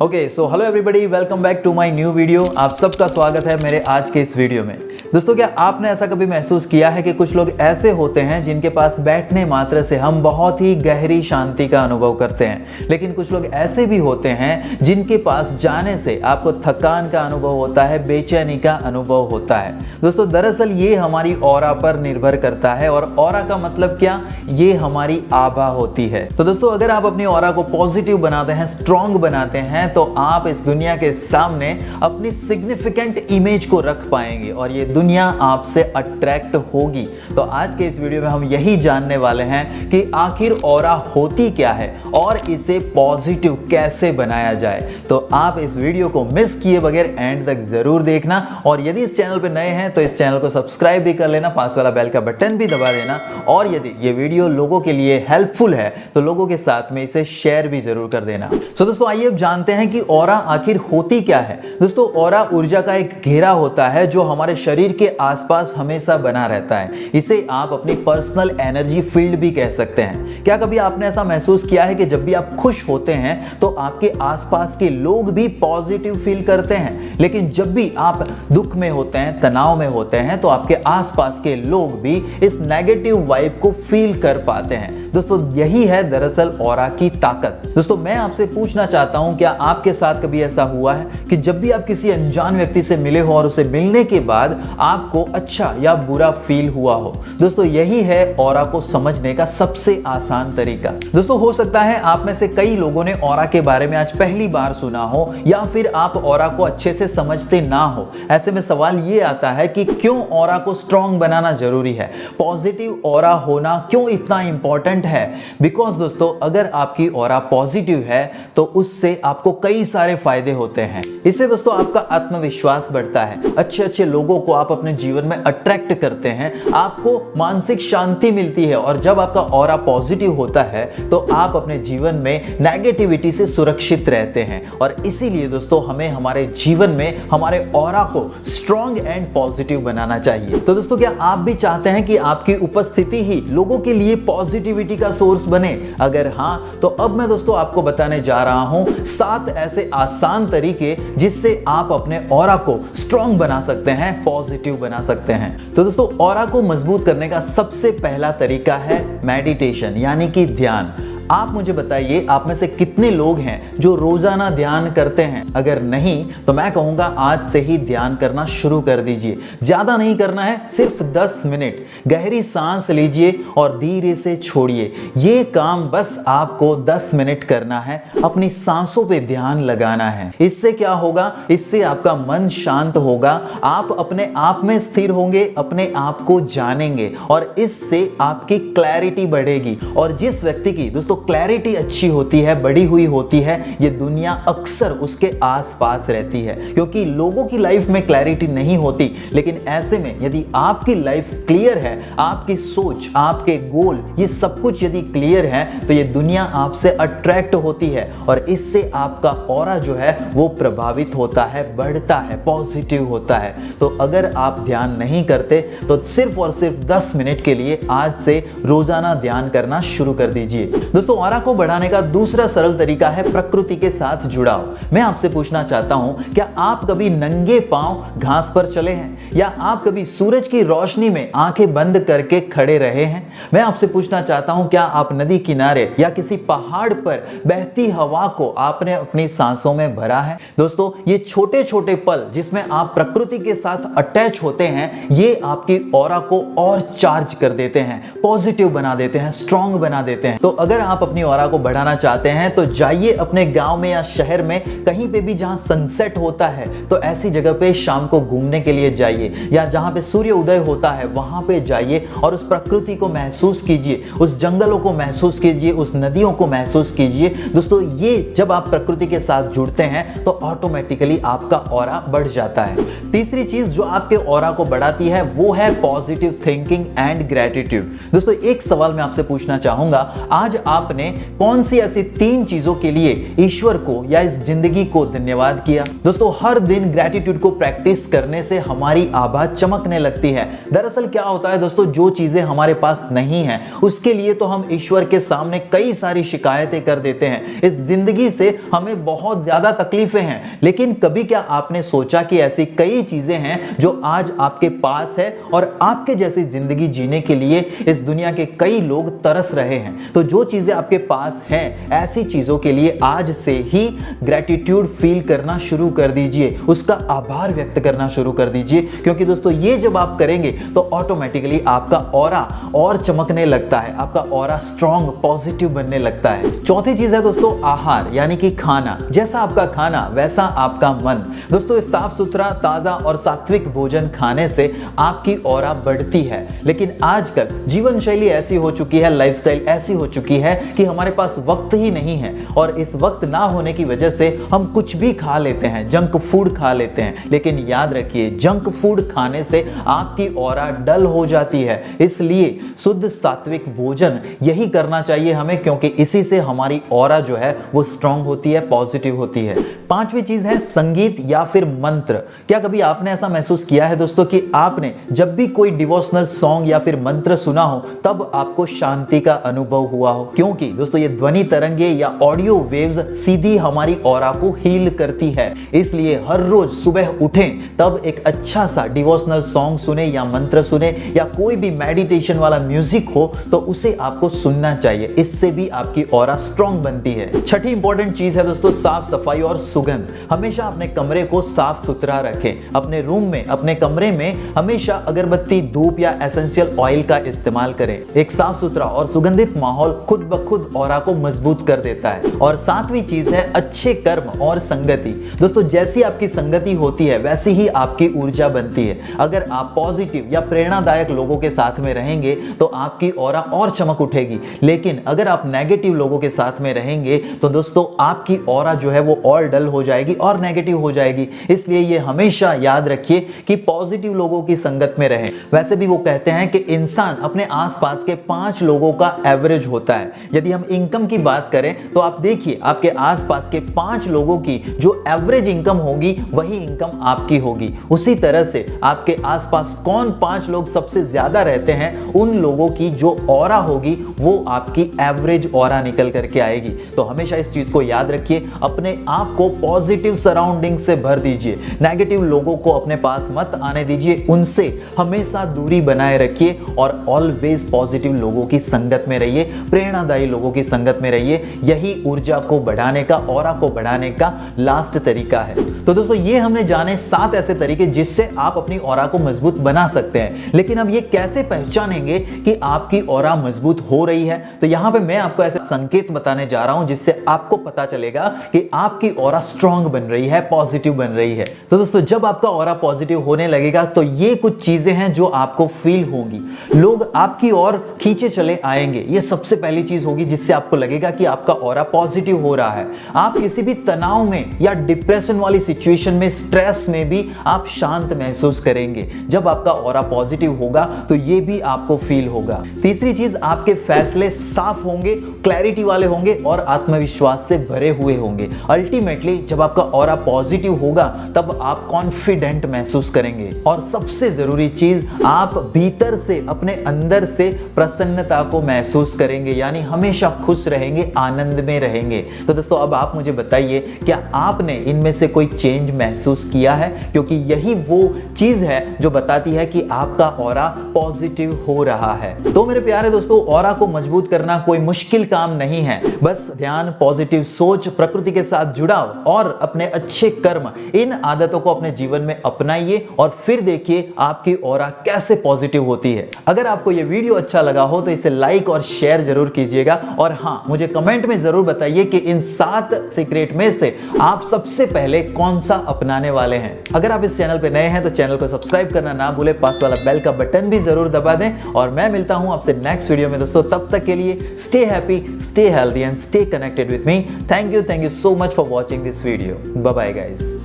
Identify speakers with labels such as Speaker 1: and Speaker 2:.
Speaker 1: Okay so hello everybody, welcome back to my new video. आप सबका स्वागत है मेरे आज के इस वीडियो में। दोस्तों, क्या आपने ऐसा कभी महसूस किया है कि कुछ लोग ऐसे होते हैं जिनके पास बैठने मात्र से हम बहुत ही गहरी शांति का अनुभव करते हैं, लेकिन कुछ लोग ऐसे भी होते हैं जिनके पास जाने से आपको थकान का अनुभव होता है, बेचैनी का अनुभव होता है। दोस्तों, दरअसल ये हमारी ऑरा पर निर्भर करता है। और ऑरा का मतलब क्या? ये हमारी आभा होती है। तो दोस्तों, अगर आप अपनी ऑरा को पॉजिटिव बनाते हैं, स्ट्रॉन्ग बनाते हैं, तो आप इस दुनिया के सामने अपनी सिग्निफिकेंट इमेज को रख पाएंगे और ये दुनिया आपसे अट्रैक्ट होगी। तो आज के इस वीडियो में हम यही जानने वाले हैं कि आखिर ऑरा होती क्या है और इसे पॉजिटिव कैसे बनाया जाए। तो आप इस वीडियो को मिस किए बगैर एंड तक जरूर देखना, और यदि इस चैनल पर नए हैं तो इस चैनल को सब्सक्राइब भी कर लेना, पास वाला बेल का बटन भी दबा देना, और यदि ये वीडियो लोगों के लिए हेल्पफुल है तो लोगों के साथ में इसे शेयर भी जरूर कर देना। सो दोस्तों, आइए अब जानते हैं कि ऑरा आखिर होती क्या है। दोस्तों, ऑरा ऊर्जा का एक घेरा होता है जो हमारे शरीर के आसपास हमेशा बना रहता है। इसे आप अपनी पर्सनल एनर्जी फील्ड भी कह सकते हैं। क्या कभी आपने ऐसा महसूस किया है कि जब भी आप खुश होते हैं तो आपके आसपास के लोग भी पॉजिटिव फील करते हैं, लेकिन जब भी आप दुख में होते हैं, तनाव में होते हैं, तो आपके आसपास के लोग भी इस नेगेटिव वाइब को फील कर पाते हैं। दोस्तों, यही है दरअसल ऑरा की ताकत। दोस्तों, मैं आपसे पूछना चाहता हूं, क्या आपके साथ कभी ऐसा हुआ है कि जब भी आप किसी अनजान व्यक्ति से मिले हो और उसे मिलने के बाद आपको अच्छा या बुरा फील हुआ हो? दोस्तों, यही है ऑरा को समझने का सबसे आसान तरीका। दोस्तों, हो सकता है आप में से कई लोगों ने ऑरा के बारे में आज पहली बार सुना हो, या फिर आप ऑरा को अच्छे से समझते ना हो। ऐसे में सवाल ये आता है कि क्यों ऑरा को स्ट्रॉन्ग बनाना जरूरी है, पॉजिटिव ऑरा होना क्यों इतना इंपॉर्टेंट है। बिकॉज दोस्तों, अगर आपकी ऑरा पॉजिटिव है तो उससे आपको कई सारे फायदे होते हैं। इससे दोस्तों आपका आत्मविश्वास बढ़ता है, अच्छे अच्छे लोगों को आप अपने जीवन में अट्रैक्ट करते हैं, आपको मानसिक शांति मिलती है, और जब आपका ऑरा पॉजिटिव होता है तो आप अपने जीवन में नेगेटिविटी से सुरक्षित रहते हैं। और इसीलिए दोस्तों, हमें हमारे जीवन में हमारे ऑरा को स्ट्रॉन्ग एंड पॉजिटिव बनाना चाहिए। तो दोस्तों, क्या आप भी चाहते हैं कि आपकी उपस्थिति ही लोगों के लिए पॉजिटिविटी का सोर्स बने? अगर हां, तो अब मैं दोस्तों आपको बताने जा रहा हूं 7 ऐसे आसान तरीके जिससे आप अपने ऑरा को स्ट्रॉन्ग बना सकते हैं, पॉजिटिव बना सकते हैं। तो दोस्तों, ऑरा को मजबूत करने का सबसे पहला तरीका है मेडिटेशन, यानी कि ध्यान। आप मुझे बताइए, आप में से कितने लोग हैं जो रोजाना ध्यान करते हैं? अगर नहीं तो मैं कहूंगा आज से ही ध्यान करना शुरू कर दीजिए। ज्यादा नहीं करना है, सिर्फ 10 मिनट गहरी सांस लीजिए और धीरे से छोड़िए। ये काम बस आपको 10 मिनट करना है, अपनी सांसों पे ध्यान लगाना है। इससे क्या होगा? इससे आपका मन शांत होगा, आप अपने आप में स्थिर होंगे, अपने आप को जानेंगे, और इससे आपकी क्लैरिटी बढ़ेगी। और जिस व्यक्ति की दोस्तों क्लैरिटी अच्छी होती है, बड़ी हुई होती है, ये दुनिया अक्सर उसके आसपास रहती है, क्योंकि लोगों की लाइफ में क्लैरिटी नहीं होती। लेकिन ऐसे में यदि आपकी लाइफ क्लियर है, आपकी सोच, आपके गोल, ये सब कुछ यदि क्लियर है, तो ये दुनिया आपसे अट्रैक्ट होती है, और इससे आपका ऑरा जो है वो प्रभावित होता है, बढ़ता है, पॉजिटिव होता है। तो अगर आप ध्यान नहीं करते तो सिर्फ और सिर्फ 10 मिनट के लिए आज से रोजाना ध्यान करना शुरू कर दीजिए। दोस्तों, ऑरा को बढ़ाने का दूसरा सरल तरीका है प्रकृति के साथ जुड़ाव। मैं आपसे पूछना चाहता हूं, क्या आप कभी नंगे पांव घास पर चले हैं, या आप कभी सूरज की रोशनी में आंखें बंद करके खड़े रहे हैं? मैं आपसे पूछना चाहता हूं, क्या आप नदी किनारे या किसी पहाड़ पर बहती हवा को आपने अपनी सांसों में भरा है? दोस्तों, ये छोटे छोटे पल जिसमें आप प्रकृति के साथ अटैच होते हैं, ये आपकी ऑरा को और चार्ज कर देते हैं, पॉजिटिव बना देते हैं, स्ट्रॉन्ग बना देते हैं। तो अगर आप अपनी ऑरा को बढ़ाना चाहते हैं तो जाइए अपने गांव में या शहर में कहीं पे भी जहां सनसेट होता है, तो ऐसी जगह पे शाम को घूमने के लिए जाइए, या जहां पे सूर्य उदय होता है वहां पे जाइए और उस प्रकृति को महसूस कीजिए, उस जंगलों को महसूस कीजिए, उस नदियों को महसूस कीजिए। दोस्तों, ये जब आप प्रकृति के साथ जुड़ते हैं तो ऑटोमेटिकली आपका ऑरा बढ़ जाता है। तीसरी चीज जो आपके ऑरा को बढ़ाती है वो है पॉजिटिव थिंकिंग एंड ग्रेटिट्यूड। दोस्तों, एक सवाल मैं आपसे पूछना चाहूंगा, आज आप आपने कौन सी ऐसी 3 चीजों के लिए ईश्वर को या इस जिंदगी को धन्यवाद किया। दोस्तों हर दिन ग्रेटिट्यूड को प्रैक्टिस करने से हमारी आभा चमकने लगती है। दरअसल क्या होता है दोस्तों, जो चीजें हमारे पास नहीं है उसके लिए तो हम ईश्वर के सामने कई सारी शिकायतें कर देते हैं। इस जिंदगी से हमें बहुत ज्यादा तकलीफें हैं, लेकिन कभी क्या आपने सोचा कि ऐसी कई चीजें हैं जो आज आपके पास है और आपके जैसी जिंदगी जीने के लिए इस दुनिया के कई लोग तरस रहे हैं। तो जो चीजें आपके पास हैं ऐसी चीजों के लिए आज से ही ग्रेटिट्यूड फील करना शुरू कर दीजिए, उसका आभार व्यक्त करना शुरू कर दीजिए, क्योंकि दोस्तों ये जब आप करेंगे तो ऑटोमेटिकली आपका ऑरा और चमकने लगता है, आपका ऑरा स्ट्रॉन्ग पॉजिटिव बनने लगता है। चौथी चीज है दोस्तों आहार, यानी कि खाना। जैसा आपका खाना वैसा आपका मन। दोस्तों साफ सुथरा, ताजा और सात्विक भोजन खाने से आपकी ऑरा बढ़ती है। लेकिन आजकल जीवन शैली ऐसी हो चुकी है, लाइफस्टाइल ऐसी हो चुकी है कि हमारे पास वक्त ही नहीं है, और इस वक्त ना होने की वजह से हम कुछ भी खा लेते हैं, जंक फूड खा लेते हैं। लेकिन याद रखिए, जंक फूड खाने से आपकी ऑरा डल हो जाती है। इसलिए शुद्ध सात्विक भोजन यही करना चाहिए हमें, क्योंकि इसी से हमारी ऑरा जो है वो स्ट्रांग होती है, पॉजिटिव होती है। पांचवी चीज है संगीत या फिर मंत्र। क्या कभी आपने ऐसा महसूस किया है दोस्तों कि आपने जब भी कोई डिवोशनल सॉन्ग या फिर मंत्र सुना हो तब आपको शांति का अनुभव हुआ हो? क्योंकि दोस्तों ये ध्वनि तरंगे या ऑडियो वेव्स सीधी हमारी ऑरा को हील करती है। इसलिए हर रोज सुबह उठें तब एक अच्छा सा डिवोशनल सॉन्ग सुने या मंत्र सुने या कोई भी मेडिटेशन वाला म्यूजिक हो तो उसे आपको सुनना चाहिए। इससे भी आपकी ऑरा स्ट्रांग बनती है। छठी इंपॉर्टेंट चीज है दोस्तों साफ सफाई और सुगंध। हमेशा अपने कमरे को साफ सुथरा रखें। अपने रूम में, अपने कमरे में हमेशा अगरबत्ती, धूप या एसेंशियल ऑयल का इस्तेमाल करें। एक साफ सुथरा और सुगंधित माहौल खुद ब खुद ऑरा को मजबूत कर देता है। और सातवीं चीज है अच्छे कर्म और संगति। दोस्तों जैसी आपकी संगति होती है वैसी ही आपकी ऊर्जा बनती है। अगर आप पॉजिटिव या प्रेरणादायक लोगों के साथ में रहेंगे तो आपकी ऑरा और चमक उठेगी। लेकिन अगर आप नेगेटिव लोगों के साथ में रहेंगे तो दोस्तों आपकी ऑरा जो है वो और डल हो जाएगी और नेगेटिव हो जाएगी। इसलिए ये हमेशा याद रखिए कि पॉजिटिव लोगों की संगत में रहें। वैसे भी वो कहते हैं कि इंसान अपने आसपास के 5 लोगों का एवरेज होता है। यदि हम इनकम की बात करें तो आप देखिए आपके आसपास के 5 लोगों की जो एवरेज इनकम होगी वही इनकम आपकी होगी। उसी तरह से आपके आसपास कौन 5 लोग सबसे ज्यादा रहते हैं, उन लोगों की जो ऑरा होगी वो आपकी एवरेज ऑरा निकल करके आएगी। तो हमेशा इस चीज को याद रखिए, अपने आप को पॉजिटिव सराउंडिंग से भर दीजिए। नेगेटिव लोगों को अपने पास मत आने दीजिए, उनसे हमेशा दूरी बनाए रखिए और ऑलवेज पॉजिटिव लोगों की संगत में रहिए, प्रेरणादायी लोगों की संगत में रहिए। यही ऊर्जा को बढ़ाने का, ऑरा को बढ़ाने का लास्ट तरीका है। तो दोस्तों ये हमने जाने 7 ऐसे तरीके जिससे आप अपनी ऑरा को मजबूत बना सकते हैं। लेकिन अब ये कैसे पहचानेंगे कि आपकी ऑरा मजबूत हो रही है? तो यहां पे मैं आपको ऐसे संकेत बताने जा रहा हूं जिससे आपको पता चलेगा कि आपकी ऑरा स्ट्रांग बन रही है, पॉजिटिव बन रही है। तो दोस्तों जब आपका ऑरा पॉजिटिव होने लगेगा तो ये कुछ चीजें हैं जो आपको फील होंगी। लोग आपकी ओर खींचे चले आएंगे। ये सबसे पहली चीज होगी जिससे आपको लगेगा कि आपका ऑरा पॉजिटिव हो रहा है। आप किसी भी तनाव में या डिप्रेशन वाली सिचुएशन में, स्ट्रेस में भी आप शांत महसूस करेंगे। जब आपका ऑरा पॉजिटिव होगा तो ये भी आपको फील होगा। तीसरी चीज, आपके फैसले साफ होंगे, क्लैरिटी वाले होंगे और आत्मविश्वास से भरे हुए होंगे। अल्टीमेटली जब आपका ऑरा पॉजिटिव होगा तब आप कॉन्फिडेंट महसूस करेंगे। और सबसे जरूरी चीज, आप भीतर से, अपने अंदर से प्रसन्नता को महसूस करेंगे, यानी हमेशा खुश रहेंगे, आनंद में रहेंगे। तो दोस्तों अब आप मुझे बताइए, क्या आपने इनमें से कोई चेंज महसूस किया है? क्योंकि यही वो चीज है जो बताती है कि आपका ऑरा पॉजिटिव हो रहा है। तो मेरे प्यारे दोस्तों, ऑरा को मजबूत करना कोई मुश्किल काम नहीं है। बस ध्यान, पॉजिटिव सोच, प्रकृति के साथ जुड़ाव और अपने अच्छे कर्म, इन आदतों को अपने जीवन में अपनाइए और फिर देखिए आपकी ऑरा कैसे पॉजिटिव होती है। अगर आपको यह वीडियो अच्छा लगा हो तो इसे लाइक और शेयर जरूर कीजिएगा। और हाँ, मुझे कमेंट में जरूर बताइए कि इन 7 सीक्रेट में से आप सबसे पहले कौन सा अपनाने वाले हैं। अगर आप इस चैनल पे नए हैं तो चैनल को सब्सक्राइब करना ना भूलें, पास वाला बेल का बटन भी जरूर दबा दें। और मैं मिलता हूं आपसे नेक्स्ट वीडियो में दोस्तों। तब तक के लिए stay happy, stay healthy and stay connected with me. Thank you so much for watching this video. Bye bye guys.